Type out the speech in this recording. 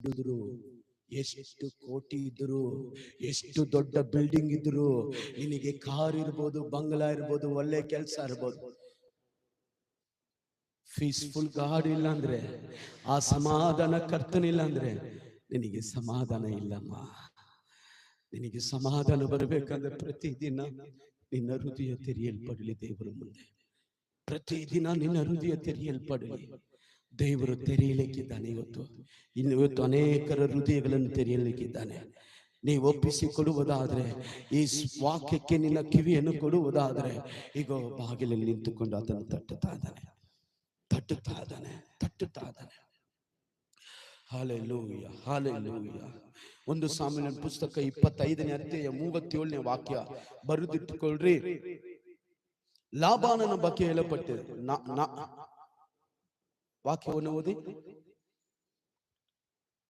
ದುಡಿದ್ರು, ಎಷ್ಟು ಕೋಟಿ ಇದ್ರು, ಎಷ್ಟು ದೊಡ್ಡ ಬಿಲ್ಡಿಂಗ್ ಇದ್ರು, ನಿನಗೆ ಕಾರ್ ಇರ್ಬೋದು, ಬಂಗ್ಲಾ ಇರ್ಬೋದು, ಒಳ್ಳೆ ಕೆಲಸ ಇರ್ಬೋದು, ಪೀಸ್ಫುಲ್ ಗಾಡ್ ಇಲ್ಲ ಅಂದ್ರೆ, ಆ ಸಮಾಧಾನ ಕರ್ತನಿಲ್ಲ ಅಂದ್ರೆ ನಿನಗೆ ಸಮಾಧಾನ ಇಲ್ಲಮ್ಮ. ನಿನಗೆ ಸಮಾಧಾನ ಬರಬೇಕಂದ್ರೆ ಪ್ರತಿದಿನ ನಿನ್ನ ಹೃದಯ ತೆರೆಯಲ್ಪಡಲಿ ದೇವರ ಮುಂದೆ. ಪ್ರತಿದಿನ ನಿನ್ನ ಹೃದಯ ತೆರೆಯಲ್ಪಡಲಿ. ದೇವರು ತೆರೆಯಲಿಕ್ಕಿದ್ದಾನೆ ಇವತ್ತು ಅನೇಕರ ಹೃದಯಗಳನ್ನು ತೆರೆಯಲಿಕ್ಕಿದ್ದಾನೆ. ನೀವು ಒಪ್ಪಿಸಿ ಕೊಡುವುದಾದ್ರೆ, ಈ ವಾಕ್ಯಕ್ಕೆ ನಿನ್ನ ಕಿವಿಯನ್ನು ಕೊಡುವುದಾದ್ರೆ, ಈಗ ಬಾಗಿಲಲ್ಲಿ ನಿಂತುಕೊಂಡು ಅದನ್ನು ತಟ್ಟುತ್ತಾ ಇದ್ದಾನೆ. Hallelujah, hallelujah. 1 ಸಾಮುವೇಲನ ಪುಸ್ತಕ 25ನೇ ಅಧ್ಯಾಯ 37ನೇ ವಾಕ್ಯ ಬರೆದಿಟ್ಟುಕೊಳ್ಳ್ರಿ. ಲಾಬಾನನ ಬಗ್ಗೆ ಹೇಳಲ್ಪಟ್ಟಿದೆ. ವಾಕ್ಯವನ್ನು ಓದಿ.